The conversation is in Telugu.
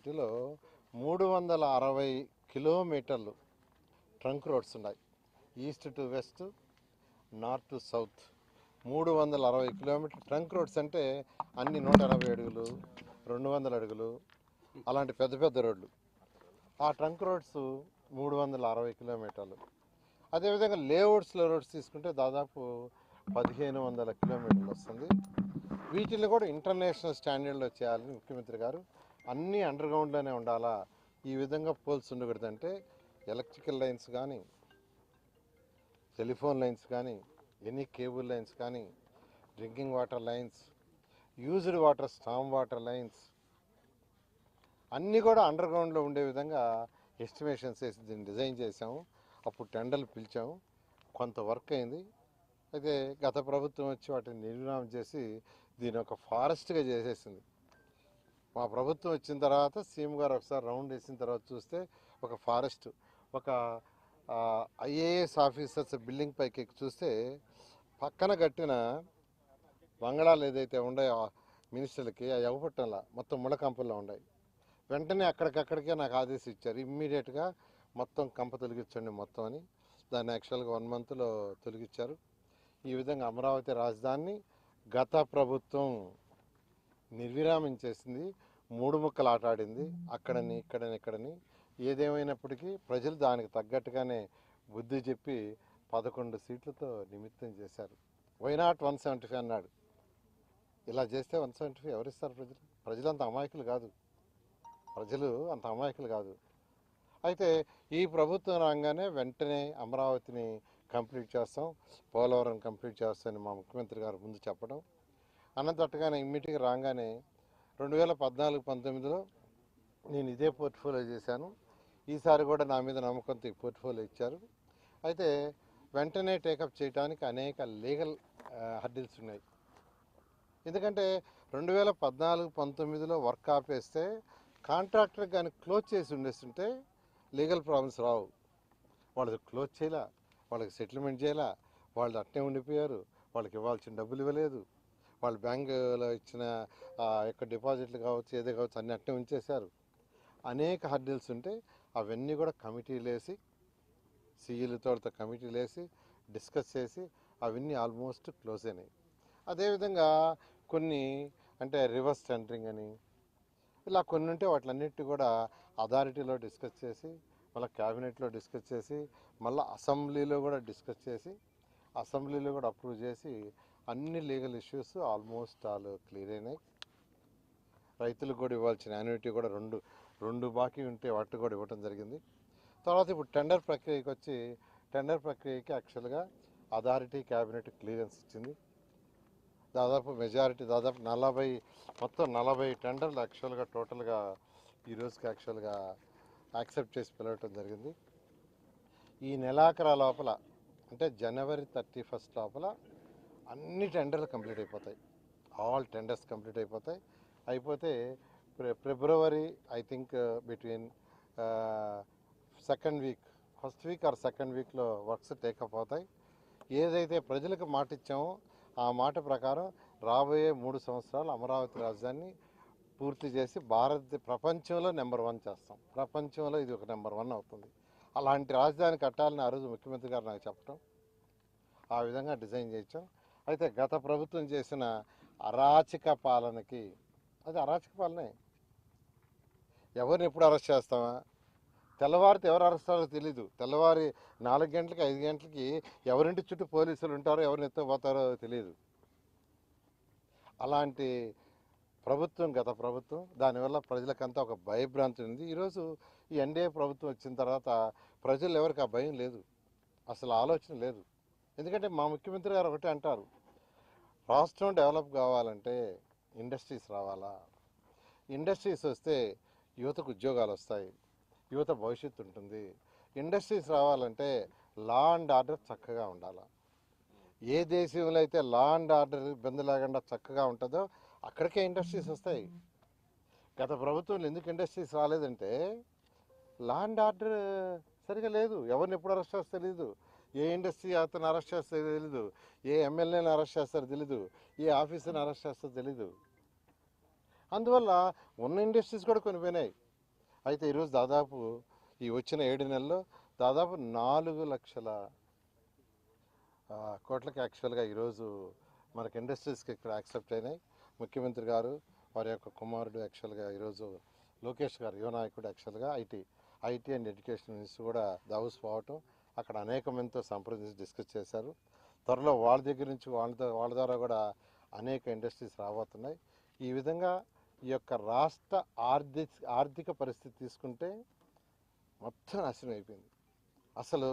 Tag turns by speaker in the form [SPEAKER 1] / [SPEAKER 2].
[SPEAKER 1] సిటీలో 360 కిలోమీటర్లు ట్రంక్ రోడ్స్ ఉన్నాయి. East to west, north to south 360 kilometer trunk roads అంటే అన్ని 180 అడుగులు, 200 అడుగులు అలాంటి పెద్ద పెద్ద రోడ్లు. ఆ ట్రంక్ రోడ్స్ 360 కిలోమీటర్లు. అదేవిధంగా లేఅవుట్స్లో రోడ్స్ తీసుకుంటే దాదాపు 1500 కిలోమీటర్లు వస్తుంది. వీటిని కూడా ఇంటర్నేషనల్ స్టాండర్డ్లో చేయాలని ముఖ్యమంత్రి గారు అన్నీ అండర్ గ్రౌండ్లోనే ఉండాలా, ఈ విధంగా పోల్స్ ఉండకూడదంటే ఎలక్ట్రికల్ లైన్స్ కానీ, టెలిఫోన్ లైన్స్ కానీ, ఎనీ కేబుల్ లైన్స్ కానీ, drinking water lines, used water, storm water lines అన్నీ కూడా అండర్ గ్రౌండ్లో ఉండే విధంగా ఎస్టిమేషన్స్ వేసి దీన్ని డిజైన్ చేసాము. అప్పుడు టెండర్లు పిలిచాము, కొంత వర్క్ అయింది. అయితే గత ప్రభుత్వం వచ్చి వాటిని నిర్మాణం చేసి దీని ఒక ఫారెస్ట్గా చేసేసింది. మా ప్రభుత్వం వచ్చిన తర్వాత సీఎం గారు ఒకసారి రౌండ్ వేసిన తర్వాత చూస్తే ఒక ఫారెస్ట్, ఒక ఐఏఎస్ ఆఫీసర్స్ బిల్డింగ్ పైకి ఎక్కి చూస్తే పక్కన కట్టిన బంగళాలు ఏదైతే ఉన్నాయో మినిస్టర్లకి ఆ ఎగపట్టంలా మొత్తం ముళ్ళకంపల్లో ఉన్నాయి. వెంటనే అక్కడికక్కడికే నాకు ఆదేశం ఇచ్చారు, ఇమ్మీడియట్గా మొత్తం కంప తొలగించండి మొత్తం అని. దాన్ని యాక్చువల్గా 1 మంత్లో తొలగించారు. ఈ విధంగా అమరావతి రాజధానిని గత ప్రభుత్వం నిర్విరామం చేసింది, 3 ముక్కలు ఆటాడింది, అక్కడని ఇక్కడని. ఏదేమైనప్పటికీ ప్రజలు దానికి తగ్గట్టుగానే బుద్ధి చెప్పి 11 సీట్లతో నిమిత్తం చేశారు. వైనాట్ 175 అన్నాడు. ఇలా చేస్తే 175 ఎవరిస్తారు? ప్రజలు అంత అమాయకులు కాదు, అంత అమాయకులు కాదు. అయితే ఈ ప్రభుత్వం రాగానే వెంటనే అమరావతిని కంప్లీట్ చేస్తాం, పోలవరం కంప్లీట్ చేస్తామని మా ముఖ్యమంత్రి గారు ముందు చెప్పడం, అన్నతట్టుగానే ఇమ్మీడియట్గా రాగానే 2014-19లో నేను ఇదే పోర్ట్ఫోలియో చేశాను. ఈసారి కూడా నా మీద నమ్మకంతో ఈ పోర్ట్ఫోలియో ఇచ్చారు. అయితే వెంటనే టేకప్ చేయడానికి అనేక లీగల్ హర్డిల్స్ ఉన్నాయి. ఎందుకంటే 2014-19లో వర్క్ ఆపేస్తే కాంట్రాక్టర్ కానీ క్లోజ్ చేసి ఉండేస్తుంటే లీగల్ ప్రాబ్లమ్స్ రావు. వాళ్ళకి క్లోజ్ చేయలే, వాళ్ళకి సెటిల్మెంట్ చేయాల, వాళ్ళు అట్నే ఉండిపోయారు, వాళ్ళకి ఇవ్వాల్సిన డబ్బులు ఇవ్వలేదు, వాళ్ళు బ్యాంకులో ఇచ్చిన యొక్క డిపాజిట్లు కావచ్చు, ఏదో కావచ్చు, అన్నీ అట్నే ఉంచేశారు. అనేక హర్డిల్స్ ఉంటే అవన్నీ కూడా కమిటీలు వేసి, సీఈలతో కమిటీలు వేసి డిస్కస్ చేసి అవన్నీ ఆల్మోస్ట్ క్లోజ్ అయినాయి. అదేవిధంగా కొన్ని అంటే రివర్స్ టెండరింగ్ అని ఇలా కొన్ని ఉంటే వాటిలన్నిటి కూడా అథారిటీలో డిస్కస్ చేసి, మళ్ళీ క్యాబినెట్లో డిస్కస్ చేసి, మళ్ళీ అసెంబ్లీలో కూడా డిస్కస్ చేసి, అసెంబ్లీలో కూడా అప్రూవ్ చేసి అన్ని legal issues almost all clear అయినాయి. రైతులకు కూడా ఇవ్వాల్సిన యాన్యుటీ కూడా రెండు బాకీ ఉంటే వాటికి కూడా ఇవ్వడం జరిగింది. తర్వాత ఇప్పుడు టెండర్ ప్రక్రియకి వచ్చి, టెండర్ ప్రక్రియకి యాక్చువల్గా అథారిటీ క్యాబినెట్ క్లియరెన్స్ ఇచ్చింది. దాదాపు మెజారిటీ దాదాపు 40 టెండర్లు యాక్చువల్గా టోటల్గా ఈరోజుకి యాక్చువల్గా యాక్సెప్ట్ చేసి పిలవటం జరిగింది. ఈ నెలాఖరు లోపల అంటే జనవరి 31 లోపల అన్ని టెండర్లు కంప్లీట్ అయిపోతాయి. ఆల్ టెండర్స్ కంప్లీట్ అయిపోతాయి. అయిపోతే February I think between first week or second వీక్లో వర్క్స్ టేకప్ అవుతాయి. ఏదైతే ప్రజలకు మాట ఇచ్చామో ఆ మాట ప్రకారం రాబోయే 3 సంవత్సరాలు అమరావతి రాజధానిని పూర్తి చేసి ప్రపంచంలో నెంబర్ 1 చేస్తాం. ప్రపంచంలో ఇది ఒక నెంబర్ 1 అవుతుంది. అలాంటి రాజధాని కట్టాలని ఆ రోజు ముఖ్యమంత్రి గారు నాకు చెప్పడం, ఆ విధంగా డిజైన్ చేయించాం. అయితే గత ప్రభుత్వం చేసిన అరాచక పాలనకి, అది అరాచక పాలనే. ఎవరిని ఎప్పుడు అరెస్ట్ చేస్తామా, తెల్లవారితే ఎవరు అరెస్ట్ అవ్వాలో తెలీదు. తెల్లవారి 4 గంటలకి 5 గంటలకి ఎవరింటి చుట్టూ పోలీసులు ఉంటారో, ఎవరిని ఎత్తుకుపోతారో తెలియదు. అలాంటి ప్రభుత్వం గత ప్రభుత్వం. దానివల్ల ప్రజలకంతా ఒక భయభ్రాంతి ఉంది. ఈరోజు ఈ ఎన్డీఏ ప్రభుత్వం వచ్చిన తర్వాత ప్రజలు ఎవరికి ఆ భయం లేదు, అసలు ఆలోచన లేదు. ఎందుకంటే మా ముఖ్యమంత్రి గారు ఒకటే అంటారు, రాష్ట్రం డెవలప్ కావాలంటే ఇండస్ట్రీస్ రావాలా, ఇండస్ట్రీస్ వస్తే యువతకు ఉద్యోగాలు వస్తాయి, యువత భవిష్యత్తు ఉంటుంది. ఇండస్ట్రీస్ రావాలంటే లా అండ్ ఆర్డర్ చక్కగా ఉండాలి. ఏ దేశంలో అయితే లా అండ్ ఆర్డర్ ఇబ్బంది లేకుండా చక్కగా ఉంటుందో అక్కడికే ఇండస్ట్రీస్ వస్తాయి. గత ప్రభుత్వంలో ఎందుకు ఇండస్ట్రీస్ రాలేదంటే లా అండ్ ఆర్డర్ సరిగా లేదు. ఎవరిని ఎప్పుడు అరెస్ట్ చేస్తారో తెలీదు, ఏ ఇండస్ట్రీ అతను అరెస్ట్ చేస్తారో తెలీదు, ఏ ఎమ్మెల్యేని అరెస్ట్ చేస్తారో తెలీదు, ఏ ఆఫీసర్ని అరెస్ట్ చేస్తారో తెలీదు. అందువల్ల ఉన్న ఇండస్ట్రీస్ కూడా కొన్ని పోయినాయి. అయితే ఈరోజు దాదాపు ఈ వచ్చిన 7 నెలల్లో దాదాపు 4 లక్షల కోట్లకి యాక్చువల్గా ఈరోజు మనకి ఇండస్ట్రీస్కి ఇక్కడ యాక్సెప్ట్ అయినాయి. ముఖ్యమంత్రి గారు వారి యొక్క కుమారుడు యాక్చువల్గా ఈరోజు లోకేష్ గారు యువ నాయకుడు యాక్చువల్గా ఐటీ అండ్ ఎడ్యుకేషన్ మినిస్టర్ కూడా దావోస్ పోవటం, అక్కడ అనేక మందితో సంప్రదించి డిస్కస్ చేశారు. త్వరలో వాళ్ళ దగ్గర నుంచి వాళ్ళ ద్వారా కూడా అనేక ఇండస్ట్రీస్ రాబోతున్నాయి. ఈ విధంగా ఈ యొక్క రాష్ట్ర ఆర్థిక పరిస్థితి తీసుకుంటే మొత్తం నాశనం అయిపోయింది. అసలు